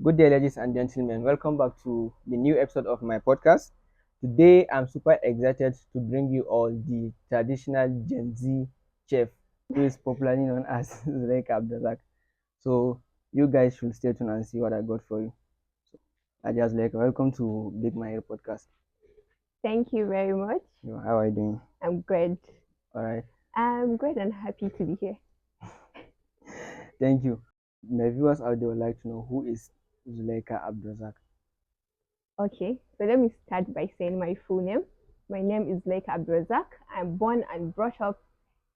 Good day, ladies and gentlemen. Welcome back to the new episode of my podcast. Today, I'm super excited to bring you all the traditional Gen Z chef who is popularly known as Zuleika Abdullah. So, you guys should stay tuned and see what I got for you. So, Aja Zuleika, welcome to Big My podcast. Thank you very much. How are you doing? I'm great. All right. I'm great and happy to be here. Thank you. My viewers out there would like to know who is Zuleika Abdullah. Okay, so let me start by saying my full name. My name is Lake Abdurazak. I'm born and brought up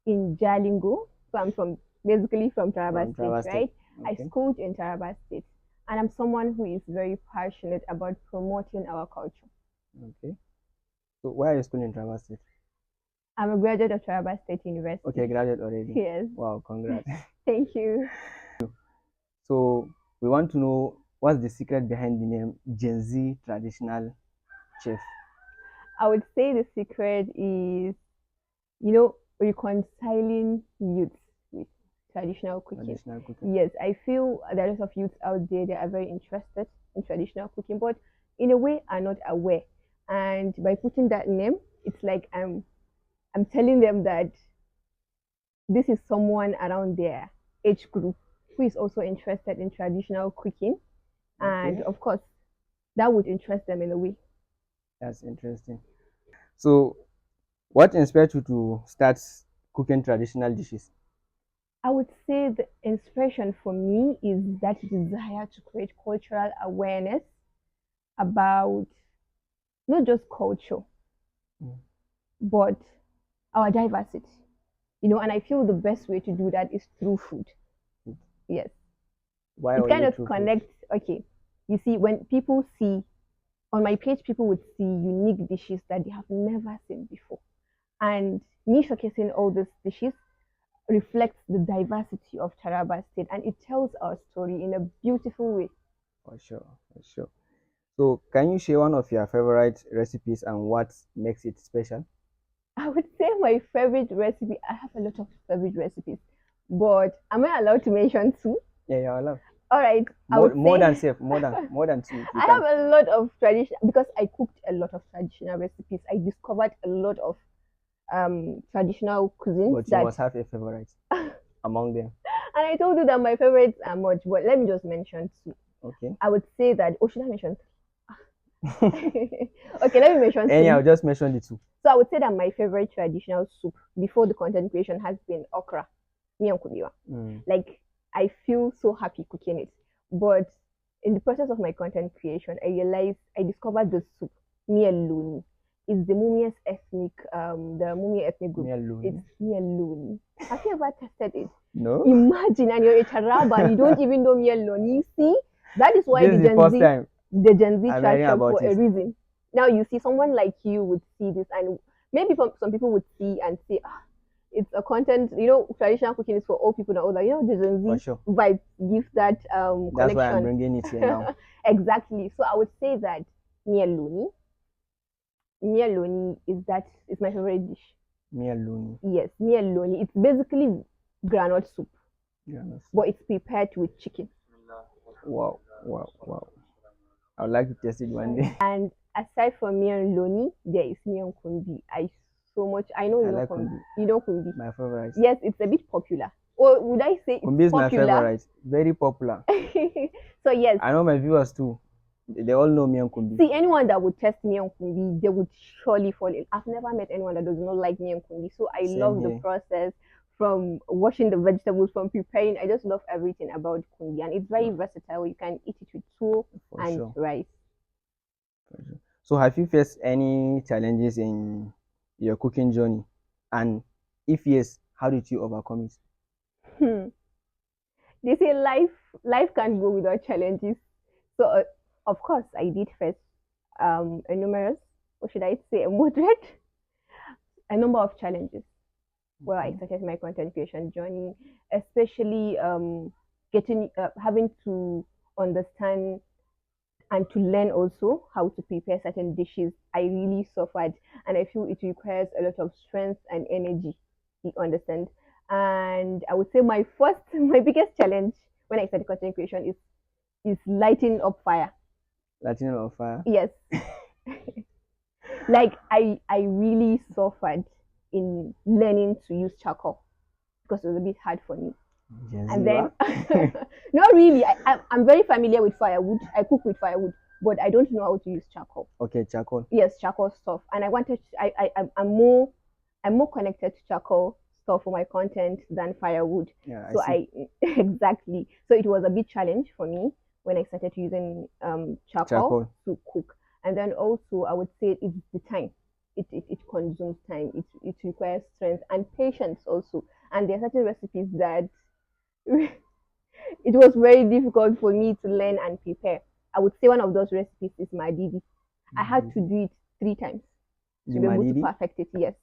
in Jalingo. So I'm basically from Taraba From State, Trevor State. right? I Okay. schooled in Taraba State. And I'm someone who is very passionate about promoting our culture. Okay. So, why are you schooling in Trevor State? I'm a graduate of Taraba State University. Okay, graduate already. Yes. Wow, congrats. Thank you. So we want to know what's the secret behind the name Gen Z Traditional Chef. I would say the secret is reconciling youth with traditional cooking. Traditional cooking. Yes, I feel there are a lot of youths out there that are very interested in traditional cooking, but in a way are not aware. And by putting that name, it's like I'm telling them that this is someone around their age group who is also interested in traditional cooking, and Okay, of course, that would interest them in a way. that's interesting. So, what inspired you to start cooking traditional dishes? I would say the inspiration for me is that desire to create cultural awareness about not just culture, Mm. but our diversity. And I feel the best way to do that is through food. Food. Yes. Why It only kind of through food? connects, okay. You see, when people see on my page, people would see unique dishes that they have never seen before. And me showcasing all these dishes reflects the diversity of Taraba State and it tells our story in a beautiful way. For sure, for sure. So, can you share one of your favorite recipes and what makes it special? I would say my favorite recipe, I have a lot of favorite recipes, but am I allowed to mention two? Yeah, yeah, I love. All right, I More, would more say than safe, more than two, if you I can. have a lot of tradition because I cooked a lot of traditional recipes. I discovered a lot of traditional cuisines But you that, must have a favorite among them. and I told you that my favorites are much, but let me just mention two. Okay. I would say that, oh, should I mention okay, let me mention Anyhow, three. just mention the two. So I would say that my favorite traditional soup before the content creation has been okra, miyan kubewa. Mm. Like I feel so happy cooking it. But in the process of my content creation, I discovered the soup, miyan luni. It's the Mumia ethnic group. Miel Luni. It's miyan luni. Have you ever tested it? No, Imagine, and you're a Taraba and you don't even know miyan luni. You see, that is why this is the first time The Gen Z I'm tried hearing shop about for a it. reason. Now you see someone like you would see this, and maybe some people would see and say, ah, it's a content. Traditional cooking is for all people and all that. The Gen For Z sure. vibe gives that That's why I'm connection. bringing it here now. Exactly. So I would say that miel loni is my favorite dish. Miel Luni. Yes, miel loni. It's basically granite soup, Yes. but it's prepared with chicken. Wow, wow, wow. I would like to test it one day. And aside from miyan loni, there is miyan kumbi. I know I you know like kumbi. kumbi. You know kumbi. My favorite. Yes, it's a bit popular. Or would I say it's Kumbi is my popular? favorite. Very popular. So yes, I know my viewers too. They all know me and Kumbi. see anyone that would test miyan kumbi, they would surely fall in. I've never met anyone that does not like miyan kumbi. So I Same love the here. process from washing the vegetables, from preparing. I just love everything about kumbi, and it's very versatile. You can eat it with tuwo For and sure. rice. For sure. So, have you faced any challenges in your cooking journey? And if yes, how did you overcome it? Hmm. They say life can't go without challenges. So of course I did face a numerous, or should I say a moderate, a number of challenges where I Okay. started my content creation journey, especially getting having to understand and to learn also how to prepare certain dishes. I really suffered, and I feel it requires a lot of strength and energy. You understand? And I would say my biggest challenge when I started content creation is is lighting up fire. Lighting on fire. Yes. Like I really suffered in learning to use charcoal because it was a bit hard for me. Gen Z, And then what? not really. I'm very familiar with firewood. I cook with firewood, but I don't know how to use charcoal. Okay, charcoal. Yes, charcoal stuff. And I wanted I'm more connected to charcoal stuff for my content than firewood. Yeah, I So see. I exactly. So it was a big challenge for me when I started using charcoal Charcoal. to cook. And then also I would say it's the time. It consumes time. It requires strength and patience also. And there are certain recipes that it was very difficult for me to learn and prepare. I would say one of those recipes is madidi. I had to do it 3 times The to be able to Madidi. perfect it. Yes,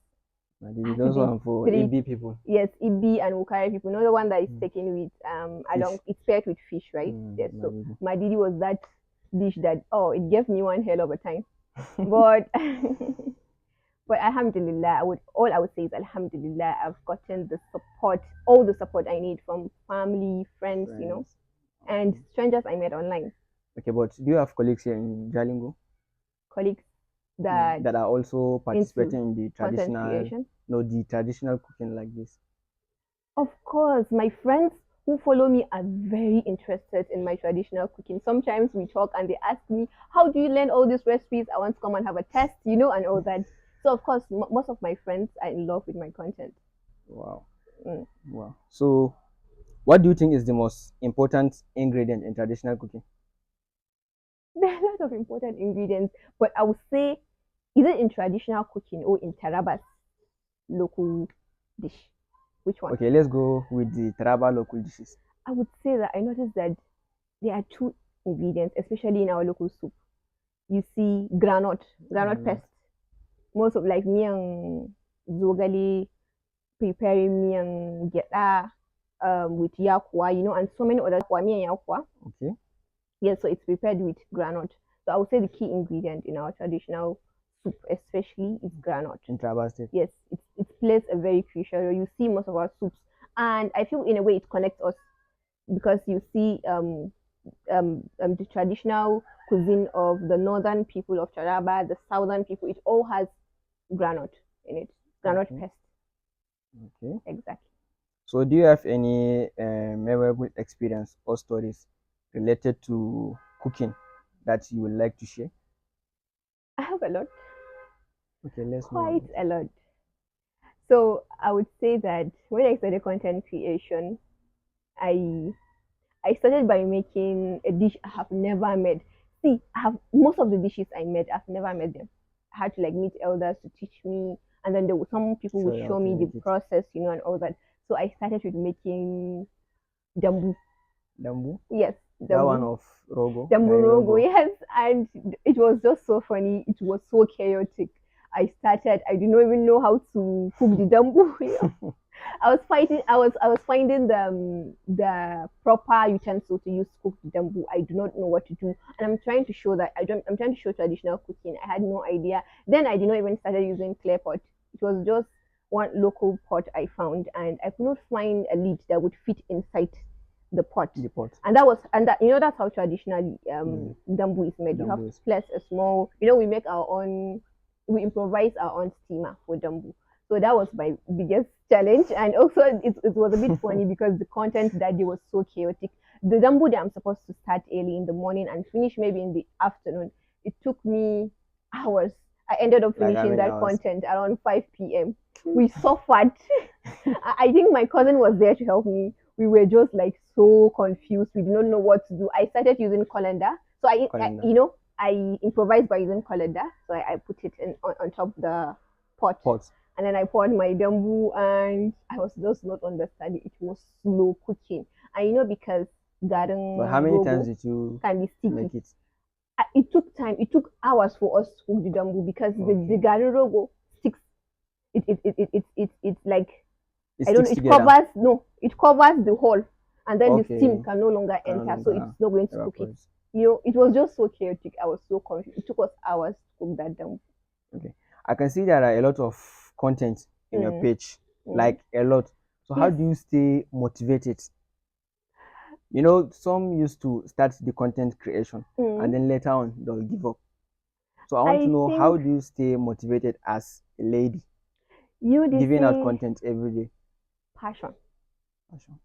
I Madidi. had to Those do it one for three. AB people. Yes, Ibi and Ukari people. Not the one that is Mm. taken with along. Fish. It's paired with fish, right? Yes. So Madidi. madidi was that dish that it gave me one hell of a time. But but alhamdulillah, I would say is alhamdulillah. I've gotten the support, all the support I need from family, friends, Friends. and strangers I met online, Okay, but do you have colleagues here in Jalingo colleagues that that are also into participating in the content traditional, creation. no, the traditional cooking like this? Of course, my friends who follow me are very interested in my traditional cooking. Sometimes we talk and they ask me, "How do you learn all these recipes? I want to come and have a test, and all that." So, of course, most of my friends are in love with my content. Wow. Mm. Wow. So, what do you think is the most important ingredient in traditional cooking? There are a lot of important ingredients, but I would say, either in traditional cooking or in Taraba's local dish? Which one? Okay, let's go with the Taraba local dishes. I would say that I noticed that there are two ingredients, especially in our local soup. You see groundnut Groundnut. paste. Most of like miyang zogale, preparing miyang gyada with yakwa, and so many other miyang yakwa. Okay. Yes, so it's prepared with groundnut. So I would say the key ingredient in our traditional soup, especially, is groundnut. In Taraba State. Yes, it plays a very crucial role. You see most of our soups, and I feel in a way it connects us because you see the traditional cuisine of the northern people of Taraba, the southern people, it all has granite in it, granite Okay. paste. Okay. Exactly. So, do you have any memorable experience or stories related to cooking that you would like to share? I have a lot, Okay, let's know quite about a lot. So I would say that when I started content creation, I I started by making a dish I have never made. See, I have most of the dishes I made, I've never made them. I had to like meet elders to teach me, and then some people show would you how show to me the make it. process, and all that. So I started with making dambu. Dambu, Yes, that one dambu. of Rogo, Dambu Gari rogo, Rogo. yes, and it was just so funny. It was so chaotic. I did not even know how to cook the dambu. I was finding the proper utensil to use to cook the dambu. I do not know what to do, and I'm trying to show that I'm trying to show traditional cooking. I had no idea. Then I did not even started using clay pot. It was just one local pot I found, and I could not find a lid that would fit inside the pot. The pot. And that's how traditionally Mm, dambu is made. You have dambu to is. place a small. We make our own. We improvise our own steamer for dambu. So that was my biggest challenge, and also it was a bit funny because the content that day was so chaotic. The dambu that I'm supposed to start early in the morning and finish maybe in the afternoon, it took me hours. I ended up Like how finishing many that hours? content around 5 p.m. We suffered. I think my cousin was there to help me. We were just like so confused. We did not know what to do. I started using colander. So Calendar. I improvised by using colander. So I put it on top of the pot. Pot. And then I poured my dambu and I was just not understanding. It was slow cooking. And because But how garden many times rogo did you can be sticky. make it? It took time. It took hours for us to cook the dambu because the Okay. garden rogo sticks. It's like It I don't sticks know. It together. covers no. It covers the hole, and then the steam Okay. can no longer Can no enter, so it's longer not going to cook it. evaporate. It was just so chaotic. I was so confused. It took us hours to cook that down. Okay. I can see there are a lot of content in your Mm, page, mm. like a lot. So how Yes, do you stay motivated? Some used to start the content creation and Mm. then later on they'll give up. So I want to I know, how think do you stay motivated as a lady they giving out say content every day? passion. Passion.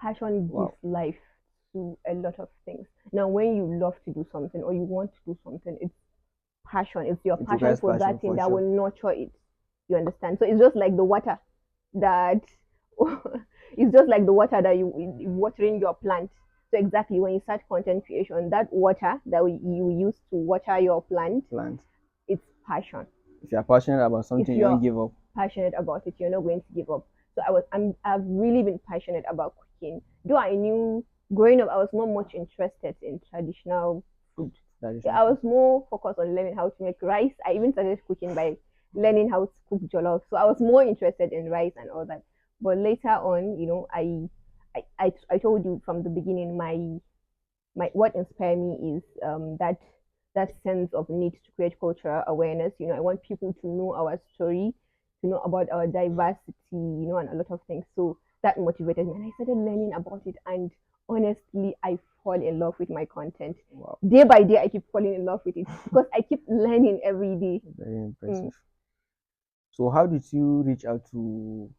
Passion gives Wow. life to a lot of things. Now, when you love to do something or you want to do something, it's passion. It's your It passion requires for passion that thing for that sure. will nurture it. You understand? So it's just like the water that it's just like the water that you watering your plant. So exactly when you start content creation, that water that you use to water your plant, Plant. it's passion. If you're passionate about If something, you don't you're give up. passionate about it, you're not going to give up. So I've really been passionate about cooking. Though I knew growing up I was not much interested in traditional food. Yeah, Traditional I food. was more focused on learning how to make rice. I even started cooking by learning how to cook jollof. So I was more interested in rice and all that. But later on, I told you from the beginning, my what inspired me is that sense of need to create cultural awareness. I want people to know our story, to know about our diversity, and a lot of things. So that motivated me, and I started learning about it. And honestly, I fall in love with my content. Wow. Day by day, I keep falling in love with it because I keep learning every day. Very Mm. impressive. So how did you reach out to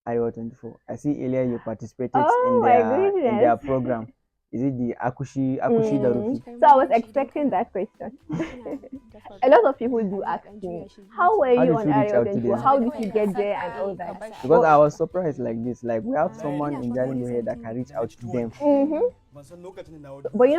Iowa 24? I see earlier you participated in Oh my their goodness. program. Is it the Akushi Mm. Darufi? So I was expecting that question. A lot of people do ask me, how were How you did on you reach Area out to 24? them? How did you get there and all that? Because But I was surprised like this. Like we have someone in Jalingo here that can reach out to them. but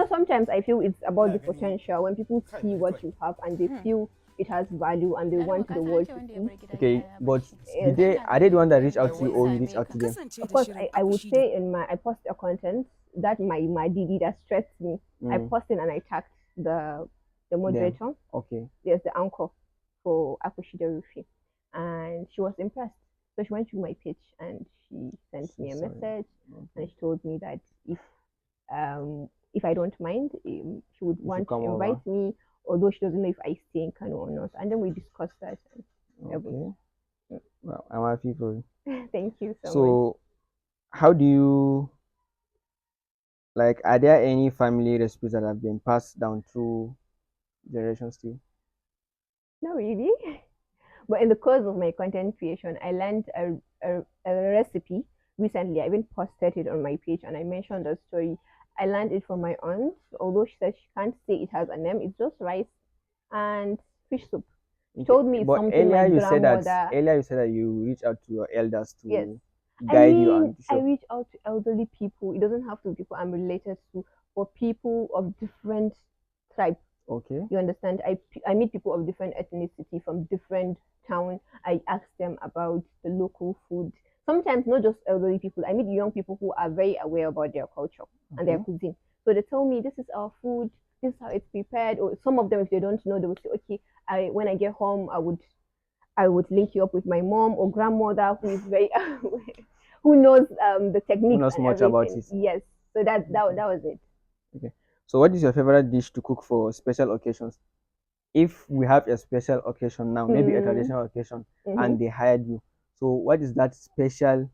sometimes I feel it's about the potential. When people see what you have and they feel it has value and they want the world to see. Okay, but Yes, are they the one that reach out to you or you reach out to them? of course, I would say I post a content that my DD that stressed me. I Mm, posted and I tagged the them. moderator. Okay. There's the anchor for Akushida Rufi, and she was impressed. So she went to my page and she sent So me a sorry. message, and Okay. she told me that if I don't mind, she would You should want to come over. invite me, although she doesn't know if I stay in Kano or not. And then we discussed that. And Okay. Well, I'm happy for you. thank you so much. So how do you, like, are there any family recipes that have been passed down through generations to you? Not really, but in the course of my content creation, I learned a recipe recently. I even posted it on my page and I mentioned the story. I learned it from my aunt, although she said she can't say it has a name. It's just rice and fish soup. She Okay. told me it's But something my grandmother. earlier you said that you reach out to your elders Yes. to I guide you mean, and to I show. reach out to elderly people. It doesn't have to be people I'm related to, or people of different tribes. Okay. You understand? I meet people of different ethnicity from different towns. I ask them about the local food. Sometimes not just elderly people. I meet young people who are very aware about their culture and their Okay. cuisine. So they tell me this is our food, this is how it's prepared. Or some of them, if they don't know, they will say, okay, I when I get home, I would link you up with my mom or grandmother who is very who knows the Who techniques knows and much about everything. it? Yes. So that that Okay. that was it. Okay. So what is your favorite dish to cook for special occasions? If we have a special occasion now, maybe a Mm, traditional occasion, hmm. and they hired you, so what is that special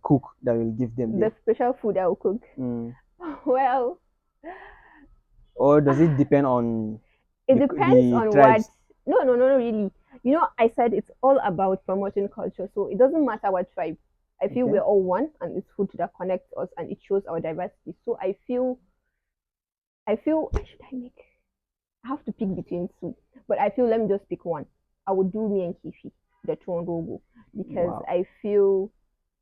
cook that will give them The there? special food I will cook. Mm. Well, Or does it depend on it depends the on what. tribes? No, no, no, no, really. I said it's all about promoting culture, so it doesn't matter what tribe. I feel Okay. we're all one, and it's food that connects us, and it shows our diversity. So I feel, should I make? I have to pick between two, but I feel let me just pick one. I would do me and Kifi, the Tuongogo, because Wow. I feel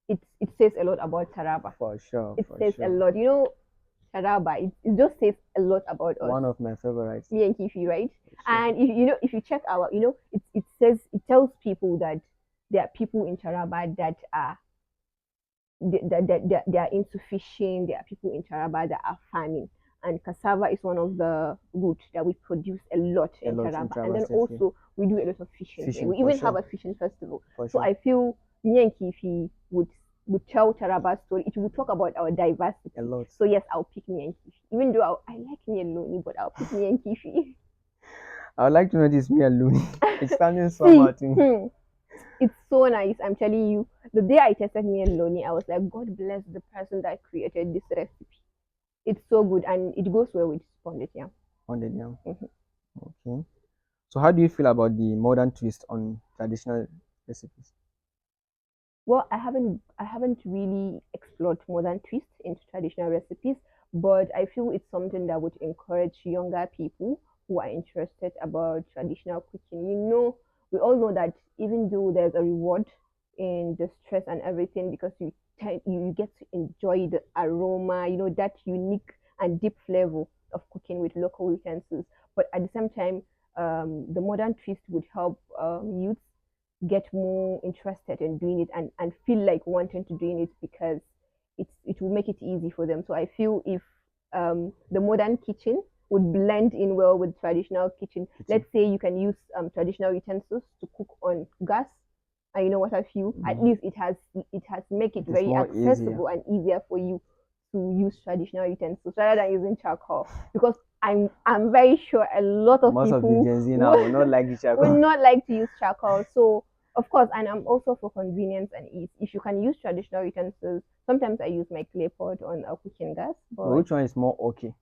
it says a lot about Taraba. For sure, It for says a sure. lot. Taraba. It just says a lot about us. One of my favorites. Me and Kifi, right? For sure. And if you check our, it tells people that there are people in Taraba that are they are into fishing. There are people in Taraba that are farming, and cassava is one of the roots that we produce a lot A in lot in Taraba. And then Traverse here. also we do a lot of fishing here. Fishing, We for even have sure. a fishing festival. For So sure. I feel me and Kifi would tell Taraba story. It would talk about our A diversity. lot. So yes, I'll pick me and Kifi. Even though I like me and Loni, but I'll pick me and Kifi. I would like to know this me and Looney. It's sounding somehow See, to me. It's so nice. I'm telling you. The day I tested me and Loni, I was like, God bless the person that created this recipe. It's so good and it goes well with pounded yam. Pounded yam. Mhm. Okay. So how do you feel about the modern twist on traditional recipes? Well, I haven't really explored modern twists into traditional recipes, but I feel it's something that would encourage younger people who are interested about traditional cooking. We all know that even though there's a reward in the stress and everything, because you get to enjoy the aroma, that unique and deep flavor of cooking with local utensils. But at the same time, the modern twist would help youth get more interested in doing it and feel like wanting to doing it because it will make it easy for them. So I feel if the modern kitchen would blend in well with traditional kitchen. Kitchen. Let's say you can use traditional utensils to cook on gas. And you know what I feel? At least it has make it It is very more easier. accessible and easier for you to use traditional utensils rather than using charcoal. Because I'm very sure a lot of Most of the people Gen Z now will not will like the would charcoal. not like to use charcoal. So of course, and I'm also for convenience and ease. If you can use traditional utensils, sometimes I use my clay pot on a cooking gas, So but which one is more okay?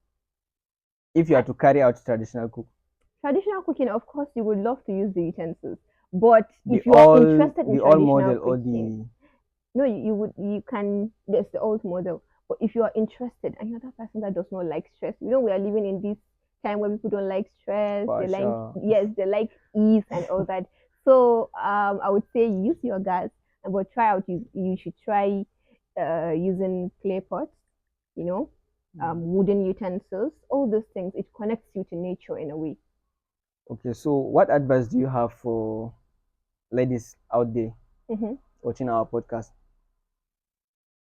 If you are to carry out traditional cook, traditional cooking, of course, you would love to use the utensils. But the if you are all interested in the all traditional model or cooking, the no, you can. There's the old model. But if you are interested and you're that person that does not like stress, we are living in this time where people don't like stress. They like, pasha. yes, they like ease and all that. So I would say use your gas, but try out. You should try using clay pots. You know, wooden utensils. All those things. It connects you to nature in a way. Okay, so what advice do you have for ladies out there Hmm. watching our podcast?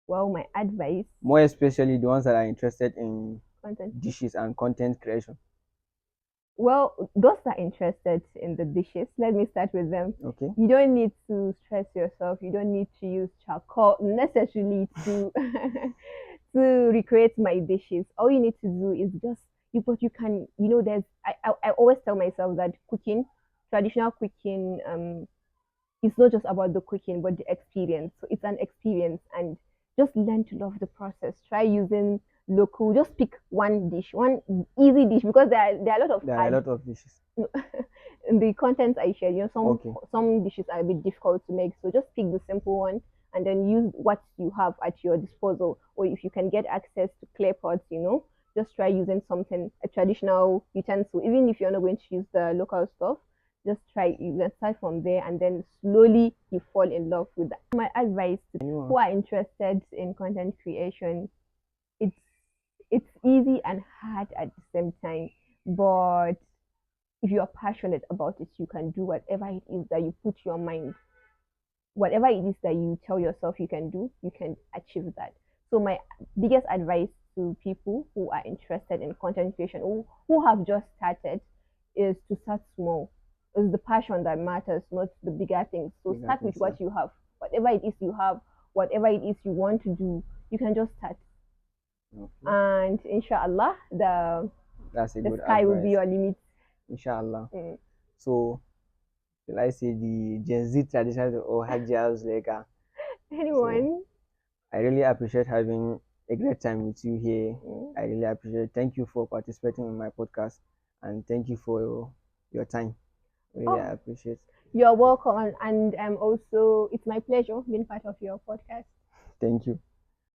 Well, my advice, More especially the ones that are interested in content. dishes and content creation. Well, those that are interested in the dishes, let me start with them. Okay. You don't need to stress yourself. You don't need to use charcoal necessarily to to recreate my dishes. All you need to do is just but you can, there's I always tell myself that cooking, traditional cooking, it's not just about the cooking but the experience. So it's an experience, and just learn to love the process. Try using local. Just pick one dish, one easy dish, because there are a lot of There are a hard lot of dishes. in the contents I shared. some Okay. some dishes are a bit difficult to make, so just pick the simple one and then use what you have at your disposal. Or if you can get access to clay pots, just try using something, a traditional utensil. Even if you're not going to use the local stuff, just try. You can start from there, and then slowly you fall in love with that. My advice to people Anyone? who are interested in content creation, it's it's easy and hard at the same time, but if you are passionate about it, you can do whatever it is that you put your mind, whatever it is that you tell yourself you can do, you can achieve that. So my biggest advice to people who are interested in content creation, who have just started, is to start small. It's the passion that matters, not the bigger things. So Bigger start with things, yeah. what you have. Whatever it is you have, whatever it is you want to do, you can just start. Okay. And inshallah, That's a the good sky will be advice. your limit. Inshallah. Mm. So will I say the Gen Z traditional or Hajjaz like so Anyone? I really appreciate having a great time with you here. Mm. I really appreciate. Thank you for participating in my podcast, and thank you for your time. Really Oh, appreciate. you're welcome, and also it's my pleasure being part of your podcast. Thank you.